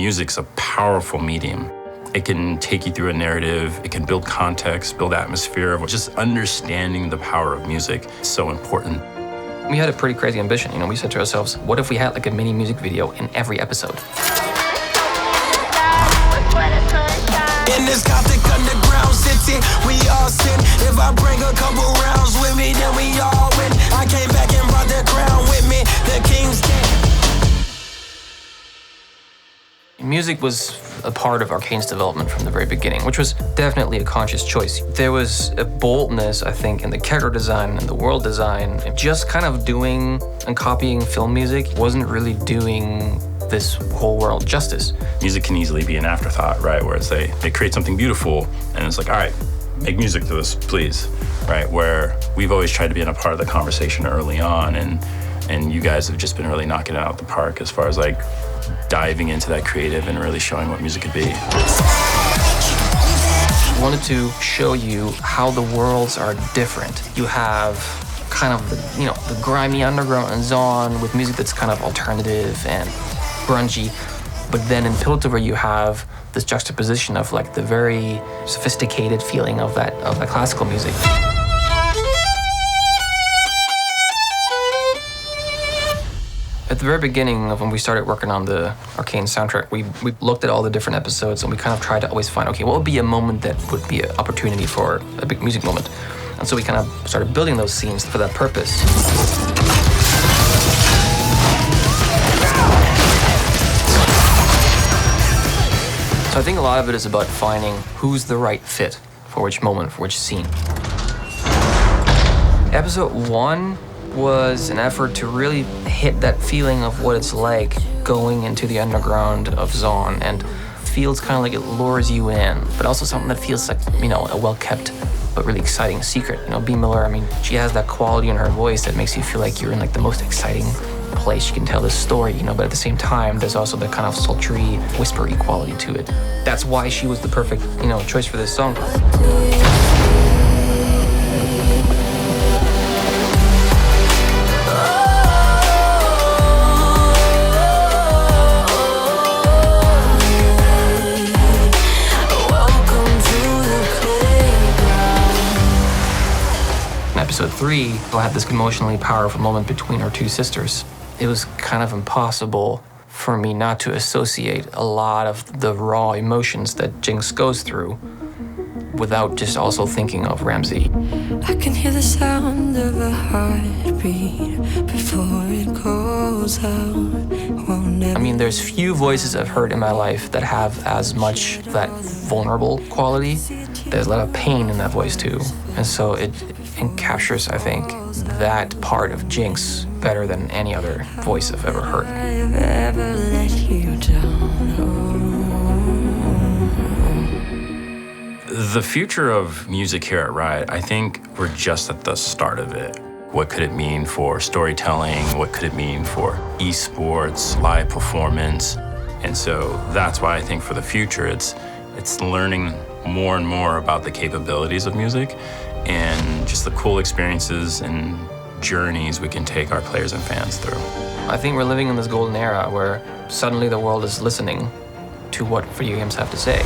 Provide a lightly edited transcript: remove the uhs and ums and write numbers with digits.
music's a powerful medium. It can take you through a narrative, it can build context, build atmosphere. Just understanding the power of music is so important. We had a pretty crazy ambition. We said to ourselves, what if we had like a mini music video in every episode? In this Gothic underground city, we all sin. If I bring a couple rounds with me, then we all win. I came back and brought the crown with me, the king's king. Music was a part of Arcane's development from the very beginning, which was definitely a conscious choice. There was a boldness, I think, in the character design and the world design. Just kind of doing and copying film music wasn't really doing this whole world justice. Music can easily be an afterthought, right? Whereas they create something beautiful and it's like, all right, make music to this, please, right? Where we've always tried to be in a part of the conversation early on, and you guys have just been really knocking it out the park as far as like diving into that creative and really showing what music could be. I wanted to show you how the worlds are different. You have kind of the grimy underground and Zaun with music that's kind of alternative and grungy, but then in Piltover you have this juxtaposition of like the very sophisticated feeling of that classical music. At the very beginning of when we started working on the Arcane soundtrack, we looked at all the different episodes and we kind of tried to always find, okay, what would be a moment that would be an opportunity for a big music moment? And so we kind of started building those scenes for that purpose. So I think a lot of it is about finding who's the right fit for which moment, for which scene. Episode 1 was an effort to really hit that feeling of what it's like going into the underground of Zaun, and feels kind of like it lures you in, but also something that feels like, a well-kept but really exciting secret. Bea Miller, she has that quality in her voice that makes you feel like you're in like the most exciting place you can tell this story, but at the same time, there's also that kind of sultry, whispery quality to it. That's why she was the perfect, choice for this song. Episode 3, we'll have this emotionally powerful moment between our two sisters. It was kind of impossible for me not to associate a lot of the raw emotions that Jinx goes through without just also thinking of Ramsey. I can hear the sound of a heartbeat before it goes out. There's few voices I've heard in my life that have as much that vulnerable quality. There's a lot of pain in that voice too. And so it captures, I think, that part of Jinx better than any other voice I've ever heard. I've ever let you down. The future of music here at Riot, I think we're just at the start of it. What could it mean for storytelling? What could it mean for esports, live performance? And so that's why I think for the future, it's learning more and more about the capabilities of music and just the cool experiences and journeys we can take our players and fans through. I think we're living in this golden era where suddenly the world is listening to what video games have to say.